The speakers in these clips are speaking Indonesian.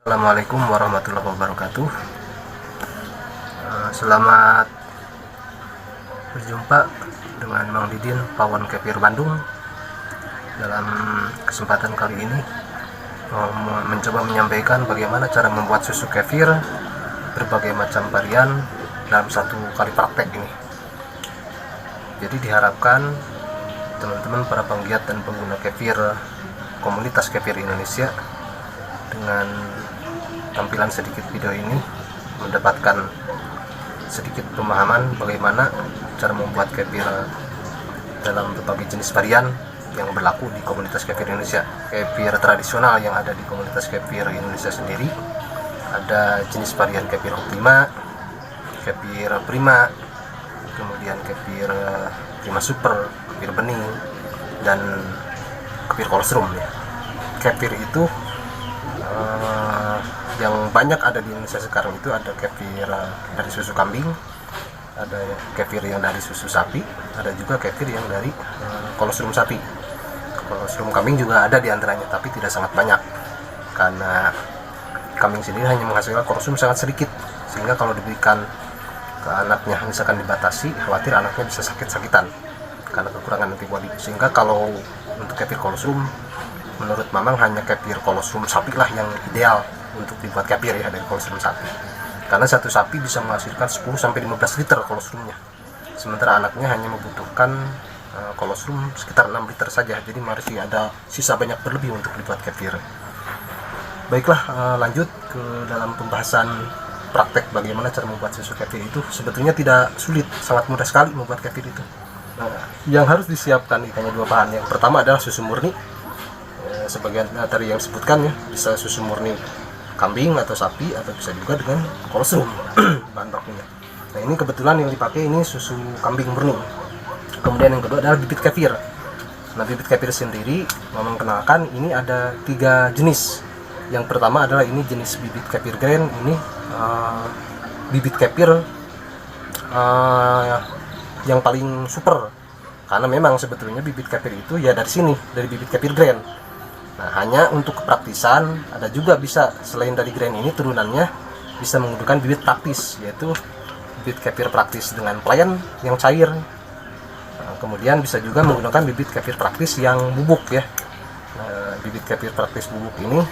Assalamualaikum warahmatullahi wabarakatuh. Selamat berjumpa dengan Mang Didin Pawon Kefir Bandung. Dalam kesempatan kali ini mencoba menyampaikan bagaimana cara membuat susu kefir berbagai macam varian dalam satu kali praktek ini. Jadi diharapkan teman-teman para penggiat dan pengguna kefir komunitas kefir Indonesia dengan tampilan sedikit video ini mendapatkan sedikit pemahaman bagaimana cara membuat kefir dalam berbagai jenis varian yang berlaku di komunitas kefir Indonesia. Kefir tradisional yang ada di komunitas kefir Indonesia sendiri ada jenis varian kefir Optima, kefir Prima, kemudian kefir Prima Super, kefir bening, dan kefir kolostrum ya. Kefir itu yang banyak ada di Indonesia sekarang itu ada kefir dari susu kambing, ada kefir yang dari susu sapi, ada juga kefir yang dari kolostrum sapi. Kolostrum kambing juga ada di antaranya, tapi tidak sangat banyak karena kambing sendiri hanya menghasilkan kolostrum sangat sedikit, sehingga kalau diberikan ke anaknya misalkan dibatasi, khawatir anaknya bisa sakit-sakitan karena kekurangan antibodi. Sehingga kalau untuk kefir kolostrum, menurut Mamang hanya kefir kolostrum sapi lah yang ideal untuk dibuat kefir ya, dari kolostrum sapi. Karena satu sapi bisa menghasilkan 10-15 liter kolostrumnya, sementara anaknya hanya membutuhkan kolostrum sekitar 6 liter saja. Jadi masih ada sisa banyak berlebih untuk dibuat kefir. Baiklah, lanjut ke dalam pembahasan praktek bagaimana cara membuat susu kefir itu. Sebetulnya tidak sulit, sangat mudah sekali membuat kefir itu. Yang harus disiapkan hanya dua bahan. Yang pertama adalah susu murni. Sebagian tadi yang sebutkan ya, bisa susu murni kambing atau sapi, atau bisa juga dengan kolostrum bahan bakunya. Nah, ini kebetulan yang dipakai ini susu kambing murni. Kemudian yang kedua adalah bibit kefir. Nah, bibit kefir sendiri Mamang kenalkan ini ada 3 jenis. Yang pertama adalah ini jenis bibit kefir grain. Ini bibit kefir yang paling super, karena memang sebetulnya bibit kefir itu ya dari sini, dari bibit kefir grain. Nah, hanya untuk kepraktisan ada juga bisa selain dari grain ini turunannya bisa menggunakan bibit praktis, yaitu bibit kefir praktis dengan plain yang cair. Nah, kemudian bisa juga menggunakan bibit kefir praktis yang bubuk ya. Nah, bibit kefir praktis bubuk ini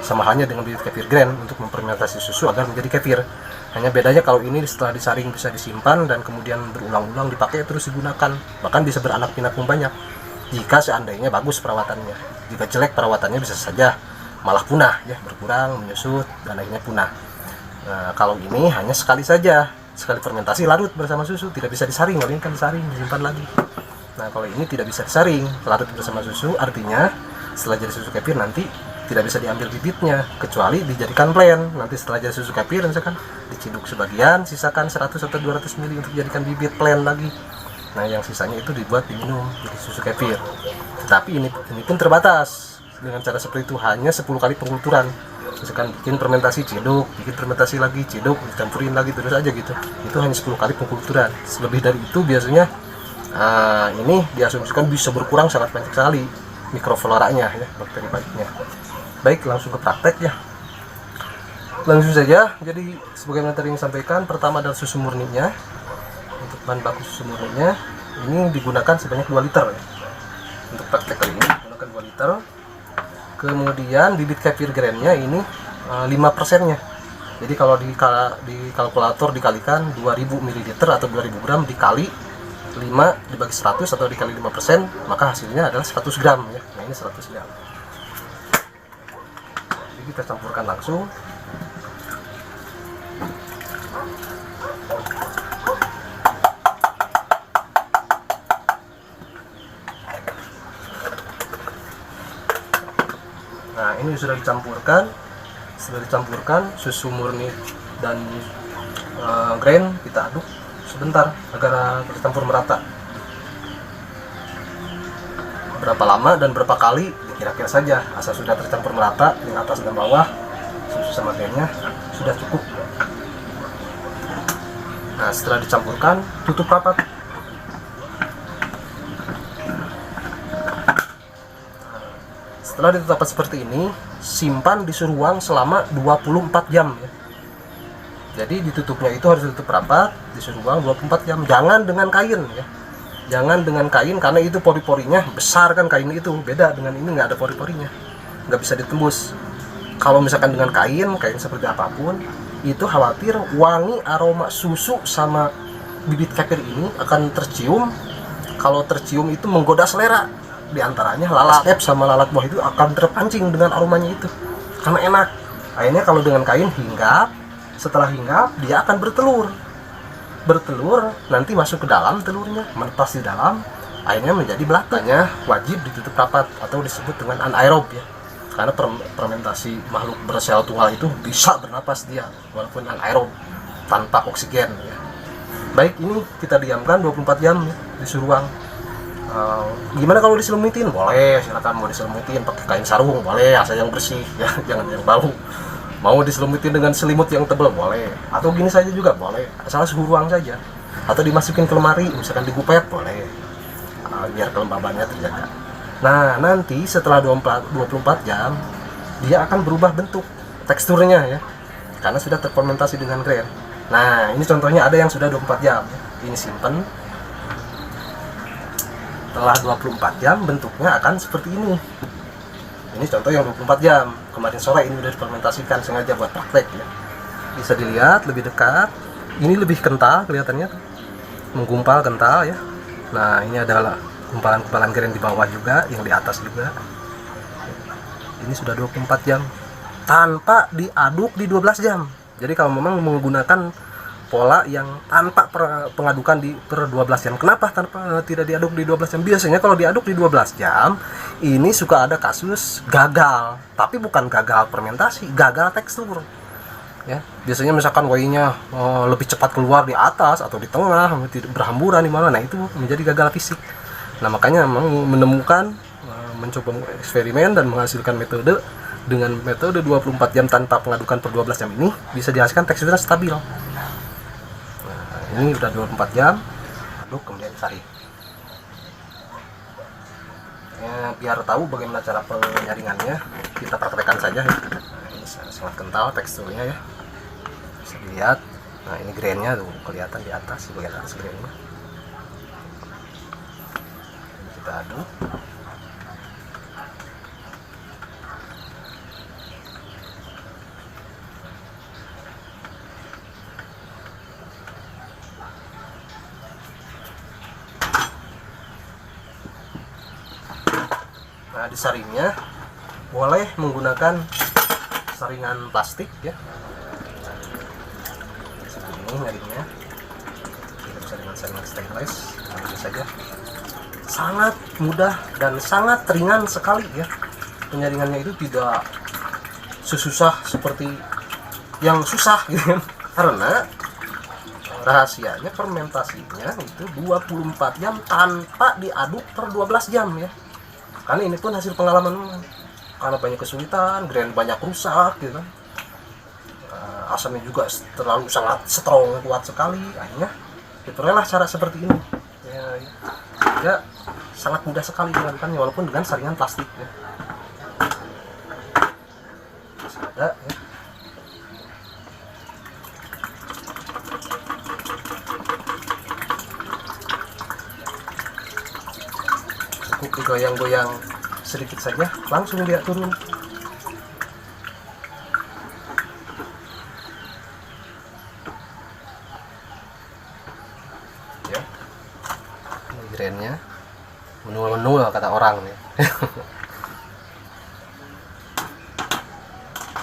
sama halnya dengan bibit kefir grain untuk memfermentasi susu agar menjadi kefir. Hanya bedanya kalau ini setelah disaring bisa disimpan dan kemudian berulang-ulang dipakai terus digunakan, bahkan bisa beranak pinak pun banyak jika seandainya bagus perawatannya. Jika jelek perawatannya bisa saja malah punah ya, berkurang, menyusut, dan akhirnya punah. Nah, kalau ini hanya sekali saja, sekali fermentasi larut bersama susu, tidak bisa disaring. Kalau ini kan disaring, disimpan lagi. Nah, kalau ini tidak bisa disaring, larut bersama susu, artinya setelah jadi susu kefir nanti tidak bisa diambil bibitnya, kecuali dijadikan plain. Nanti setelah jadi susu kefir misalkan diciduk sebagian, sisakan 100 atau 200 ml untuk dijadikan bibit plain lagi. Nah, yang sisanya itu dibuat diminum jadi susu kefir. Tetapi ini pun terbatas. Dengan cara seperti itu hanya 10 kali pengkulturan. Misalkan bikin fermentasi ciduk, bikin fermentasi lagi ciduk, dicampurin lagi terus aja gitu. Itu hanya 10 kali pengkulturan. Lebih dari itu biasanya ini diasumsikan bisa berkurang sangat banyak sekali mikrofloranya ya, bakteri baiknya. Baik, langsung ke praktek ya. Langsung saja. Jadi sebagaimana tadi yang disampaikan, pertama adalah susu murninya. Untuk bahan baku susu murninya ini digunakan sebanyak 2 liter ya. Untuk praktek kali ini menggunakan 2 liter. Kemudian bibit kefir grainnya ini 5%-nya. Jadi kalau di kalkulator dikalikan 2000 ml atau 2000 gram dikali 5 dibagi 100 atau dikali 5%, maka hasilnya adalah 100 gram ya. Nah, ini 100 gram. Jadi kita campurkan langsung. Nah, ini sudah dicampurkan. Sudah dicampurkan susu murni dan grain, kita aduk sebentar agar tercampur merata. Berapa lama dan berapa kali kira-kira saja, asal sudah tercampur merata di atas dan bawah susu sama grainnya sudah cukup. Nah, setelah dicampurkan tutup rapat. Setelah ditutup seperti ini, simpan di suhu ruang selama 24 jam ya. Jadi ditutupnya itu harus ditutup rapat di suhu ruang 24 jam. Jangan dengan kain ya. Jangan dengan kain karena itu pori-porinya besar kan, kain itu beda dengan ini, nggak ada pori-porinya, nggak bisa ditembus. Kalau misalkan dengan kain seperti apapun, itu khawatir wangi aroma susu sama bibit kefir ini akan tercium. Kalau tercium itu menggoda selera, diantaranya lalat sama lalat buah itu akan terpancing dengan aromanya itu karena enak. Akhirnya kalau dengan kain hinggap, setelah hinggap dia akan bertelur, nanti masuk ke dalam telurnya, menetas di dalam, akhirnya menjadi belatanya. Wajib ditutup rapat atau disebut dengan anaerob ya, karena fermentasi makhluk bersel tunggal itu bisa bernapas dia walaupun anaerob tanpa oksigen ya. Baik, ini kita diamkan 24 jam ya, di suhu ruang. Gimana kalau diselimutin? Boleh, silakan. Mau diselimutin pakai kain sarung boleh, asal yang bersih ya, jangan yang bau. Mau diselimutin dengan selimut yang tebal boleh, atau gini saja juga boleh, asal suhu ruang saja, atau dimasukin ke lemari misalkan digupet boleh, biar kelembabannya terjaga. Nah, nanti setelah 24 jam dia akan berubah bentuk, teksturnya ya, karena sudah terfermentasi dengan grain. Nah, ini contohnya ada yang sudah 24 jam. Ini simpen. Setelah 24 jam bentuknya akan seperti ini. Ini contoh yang 24 jam. Kemarin sore ini udah difermentasikan sengaja buat praktek ya. Bisa dilihat lebih dekat. Ini lebih kental kelihatannya tuh. Menggumpal kental ya. Nah, ini adalah gumpalan-gumpalan grain di bawah juga, yang di atas juga. Ini sudah 24 jam tanpa diaduk di 12 jam. Jadi kalau memang menggunakan pola yang tanpa pengadukan per 12 jam. Kenapa tidak diaduk di 12 jam? Biasanya kalau diaduk di 12 jam, ini suka ada kasus gagal. Tapi bukan gagal fermentasi, gagal tekstur. Ya, biasanya misalkan whey-nya lebih cepat keluar di atas atau di tengah, berhamburan di mana. Nah, itu menjadi gagal fisik. Nah, makanya memang menemukan, mencoba eksperimen dan menghasilkan metode dengan metode 24 jam tanpa pengadukan per 12 jam ini bisa dihasilkan teksturnya stabil. Ini udah 24 jam, aduk kemudian saring. Ya, biar tahu bagaimana cara penyaringannya, kita praktekkan saja ya. Ini sangat kental teksturnya ya, bisa dilihat. Nah, ini grainnya tuh kelihatan di atas, di bagian atas grainnya. Ini kita aduk. Nah, disaringnya boleh menggunakan saringan plastik ya. Seperti ini nyaringnya. Tidak bisa dengan saringan stainless, ini saja. Sangat mudah dan sangat ringan sekali ya. Penyaringannya itu tidak sesusah seperti yang susah gitu. Karena rahasianya fermentasinya itu 24 jam tanpa diaduk per 12 jam ya. Karena ini pun hasil pengalaman, karena banyak kesulitan, grain banyak rusak gitu kan. Asamnya juga terlalu sangat strong, kuat sekali. Akhirnya diperolehlah cara seperti ini ya, sangat mudah sekali dilakukannya walaupun dengan saringan plastik ya. Masih ada ya. Digoyang-goyang sedikit saja langsung dia turun ya. Ini grainnya menul-menul kata orang nih.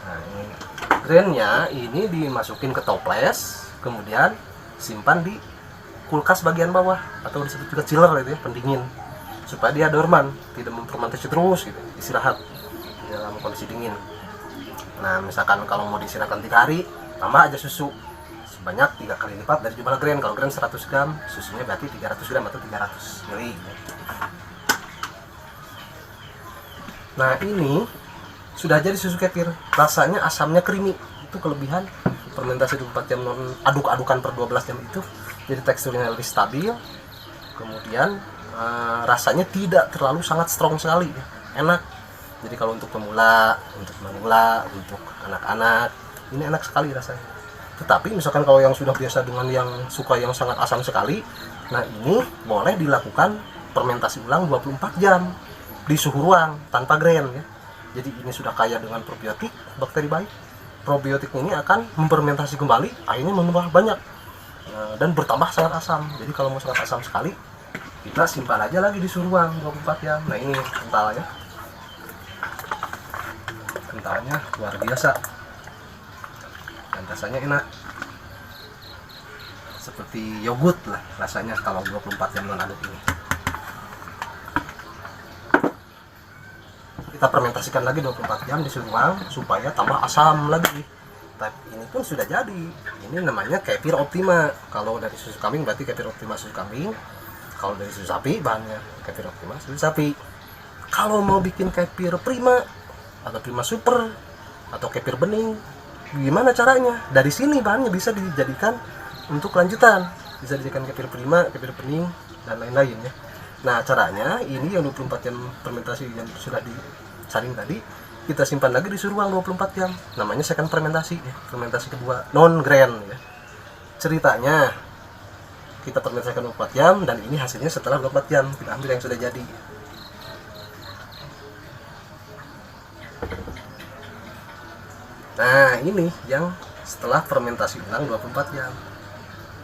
Nah, ini grainnya ini dimasukin ke toples, kemudian simpan di kulkas bagian bawah atau disebut juga chiller itu ya, pendingin, supaya dia dorman, tidak memfermentasi terus gitu, istirahat di dalam kondisi dingin. Nah, misalkan kalau mau diistirahatkan 3 hari, tambah aja susu sebanyak 3 kali lipat dari jumlah grain. Kalau grain 100 gram, susunya berarti 300 gram atau 300 ml. Nah, ini sudah jadi susu kefir. Rasanya asamnya creamy. Itu kelebihan fermentasi 24 jam non aduk-adukan per 12 jam itu. Jadi teksturnya lebih stabil. Kemudian rasanya tidak terlalu sangat strong sekali, enak. Jadi kalau untuk pemula, untuk manula, untuk anak-anak, ini enak sekali rasanya. Tetapi misalkan kalau yang sudah biasa dengan yang suka yang sangat asam sekali, nah ini boleh dilakukan fermentasi ulang 24 jam di suhu ruang tanpa grain ya. Jadi ini sudah kaya dengan probiotik, bakteri baik. Probiotik ini akan memfermentasi kembali, akhirnya menambah banyak dan bertambah sangat asam. Jadi kalau mau sangat asam sekali, kita simpan aja lagi di suhu ruang 24 jam. Nah ini kentalnya, kentalnya luar biasa dan rasanya enak, seperti yogurt lah rasanya kalau 24 jam non aduk ini. Kita fermentasikan lagi 24 jam di suhu ruang supaya tambah asam lagi. Tapi ini pun sudah jadi. Ini namanya kefir optima. Kalau dari susu kambing berarti kefir optima susu kambing. Kalau dari susu sapi bahannya kefir optima susu sapi. Kalau mau bikin kefir prima atau prima super atau kefir bening, gimana caranya? Dari sini bahannya bisa dijadikan untuk lanjutan. Bisa dijadikan kefir prima, kefir bening dan lain-lain ya. Nah caranya ini yang 24 jam fermentasi yang sudah disaring tadi, kita simpan lagi di suhu ruang 24 jam. Namanya second fermentasi ya, fermentasi kedua non grain ya. Ceritanya kita fermentasikan 24 jam dan ini hasilnya setelah 24 jam kita ambil yang sudah jadi. Nah ini yang setelah fermentasi ulang 24 jam,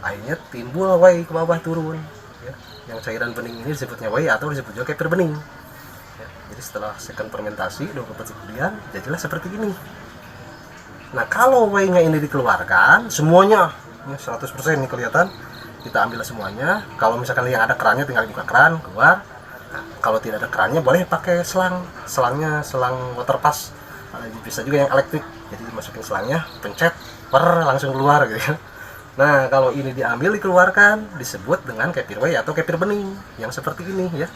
akhirnya timbul whey ke bawah turun ya. Yang cairan bening ini disebutnya whey atau disebut juga kefir bening ya. Jadi setelah second fermentasi 24 jam kemudian jadilah seperti ini. Nah kalau whey-nya ini dikeluarkan semuanya ya, 100% ini kelihatan, kita ambil semuanya. Kalau misalkan yang ada kerannya tinggal buka keran keluar. Nah, kalau tidak ada kerannya boleh pakai selangnya selang water pass, bisa juga yang elektrik. Jadi dimasukin selangnya, pencet, langsung keluar gitu ya. Nah kalau ini diambil dikeluarkan disebut dengan kefir whey atau kefir bening yang seperti ini ya.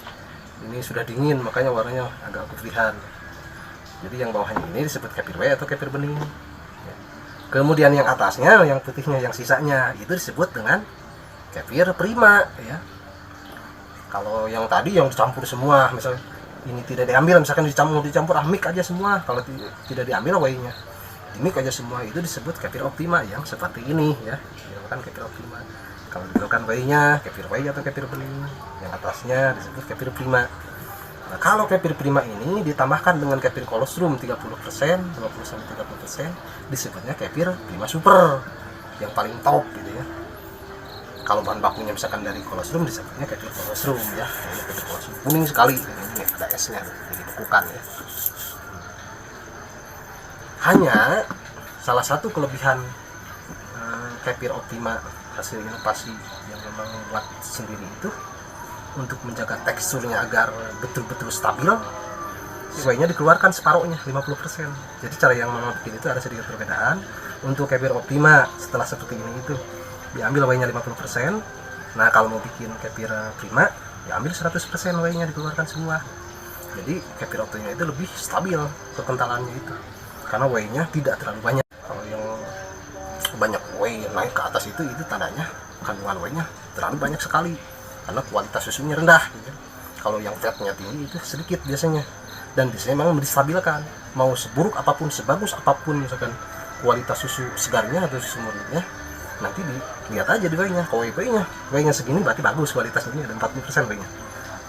Ini sudah dingin makanya warnanya agak keputihan. Jadi yang bawahnya ini disebut kefir whey atau kefir bening ya. Kemudian yang atasnya, yang putihnya, yang sisanya itu disebut dengan kefir prima ya. Kalau yang tadi yang dicampur semua, misalnya ini tidak diambil, misalkan dicampur mix aja semua. Kalau tidak diambil whey-nya, mix aja semua, itu disebut kefir optima yang seperti ini ya. Dinamakan kefir optima. Kalau dilakukan whey-nya, kefir whey atau kefir bening. Yang atasnya disebut kefir prima. Nah, kalau kefir prima ini ditambahkan dengan kefir kolostrum 30%, 20-30%, disebutnya kefir prima super yang paling top gitu ya. Kalau bahan bakunya misalkan dari kolostrum disebutnya kefir kolostrum ya. Ini kefir kolostrum kuning sekali, ini ada esnya, ini dibekukan ya. Hanya salah satu kelebihan kefir optima hasil inovasi yang memang buat sendiri itu, untuk menjaga teksturnya agar betul-betul stabil, whey-nya dikeluarkan separuhnya 50%. Jadi cara yang memang bikin itu ada sedikit perbedaan. Untuk kefir optima setelah seperti ini itu diambil whey-nya 50%. Nah kalau mau bikin kefir prima diambil 100% whey-nya dikeluarkan semua. Jadi kefir optima itu lebih stabil kekentalannya itu, karena whey-nya tidak terlalu banyak. Kalau yang banyak whey naik ke atas itu tandanya kandungan whey-nya terlalu banyak sekali, karena kualitas susunya rendah gitu. Kalau yang fatnya tinggi itu sedikit biasanya, dan biasanya memang distabilkan. Mau seburuk apapun, sebagus apapun misalkan kualitas susu segarnya atau susu murninya, nanti dilihat aja di whey-nya. Kalau whey-nya segini berarti bagus kualitasnya, ini ada 40% whey-nya.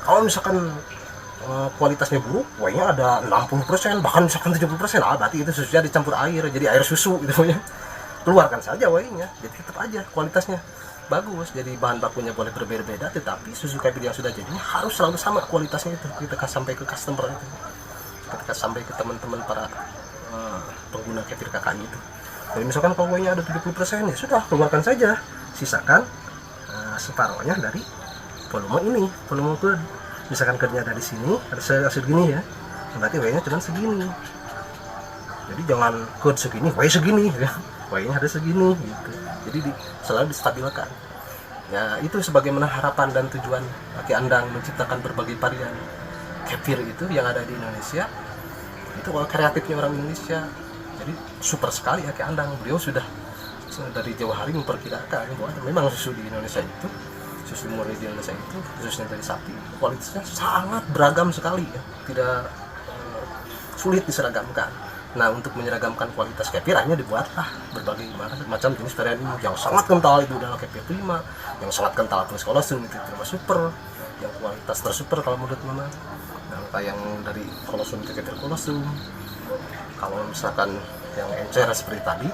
Kalau misalkan kualitasnya buruk, whey-nya ada 60%, bahkan misalkan 70%, berarti itu susunya dicampur air, jadi air susu gitu ya. Keluarkan saja whey-nya, jadi tetap aja kualitasnya bagus. Jadi bahan bakunya boleh berbeda-beda, tetapi susu kefir yang sudah jadinya harus selalu sama kualitasnya itu. Kita sampai ke customer itu, kita sampai ke teman-teman para pengguna kefir KKI itu. Jadi misalkan kalau whey-nya ada 70%, ya sudah keluarkan saja, sisakan separuhnya dari volume ini, volume curd. Misalkan curd-nya ada di sini, ada segini ya, berarti whey-nya cuma segini. Jadi jangan curd segini, whey segini ya. Whey-nya ada segini gitu. Jadi selalu distabilkan. Ya itu sebagaimana harapan dan tujuan Aki Andang menciptakan berbagai varian kefir itu yang ada di Indonesia. Itu kreatifnya orang Indonesia. Jadi super sekali Aki Andang. Beliau sudah dari jauh hari memperkirakan bahwa memang susu di Indonesia itu, susu murni di Indonesia itu, khususnya dari sapi, kualitasnya sangat beragam sekali ya. Tidak sulit diseragamkan. Nah, untuk menyeragamkan kualitas kefir akhirnya dibuatlah berbagai macam jenis varian ini. Yang sangat kental itu adalah kefir prima, yang sangat kental plus kolostrum itu prima super, yang kualitas tersuper kalau menurut Mama. Nah, yang dari kolostrum ke kefir kolostrum. Kalau misalkan yang encer seperti tadi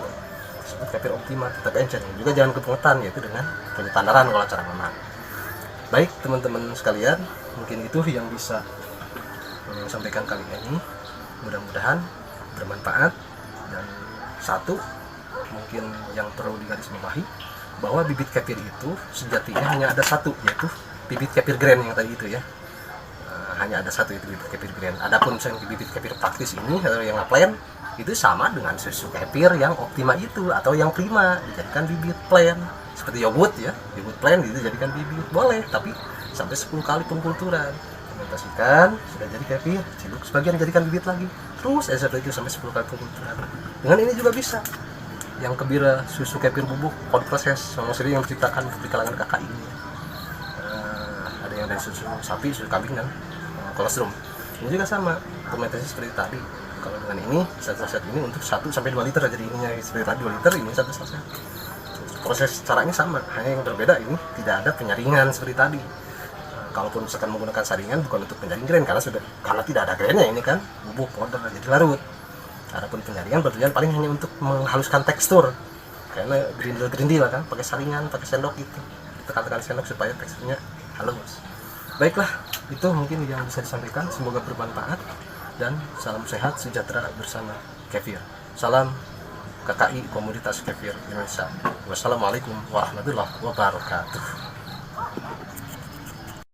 disebut kefir optima, tetap encer. Juga jangan kebangetan, yaitu dengan penyetandaran kalau cara Mama. Baik teman-teman sekalian, mungkin itu yang bisa sampaikan kali ini. Mudah-mudahan bermanfaat. Dan satu mungkin yang perlu digarisbawahi, bahwa bibit kefir itu sejatinya hanya ada satu, yaitu bibit kefir grand yang tadi itu ya. Hanya ada satu, itu bibit kefir grand. Adapun bibit kefir praktis ini atau yang plain itu sama dengan susu kefir yang optima itu atau yang prima, dijadikan bibit plain. Seperti yogurt ya, yogurt plain itu dijadikan bibit boleh, tapi sampai 10 kali pengkulturan. Fermentasikan, sudah jadi kefir, ciluk sebagian jadikan bibit lagi, terus seperti itu sampai 10 kali pengkulturan. Dengan ini juga bisa yang kebira susu kefir bubuk cold proses, sama sering yang diciptakan di kalangan KKI ini. Ada yang dari susu sapi, susu kambing dan kolostrum. Ini juga sama, fermentasi seperti tadi. Kalau dengan ini satu saset ini untuk 1 sampai 2 liter, jadi ininya seperti tadi 2 liter, ini 1 saset. Proses caranya sama, hanya yang berbeda ini tidak ada penyaringan seperti tadi. Kalaupun misalkan menggunakan saringan bukan untuk penyaring grain, karena tidak ada grainnya, ini kan bubuk powder jadi larut. Adapun penyaringan bertujuan paling hanya untuk menghaluskan tekstur, karena grindel lah kan, pakai saringan, pakai sendok gitu, tekan-tekan sendok supaya teksturnya halus. Baiklah, itu mungkin yang bisa disampaikan. Semoga bermanfaat dan salam sehat sejahtera bersama kefir. Salam KKI Komunitas Kefir Indonesia. Wassalamualaikum warahmatullahi wabarakatuh.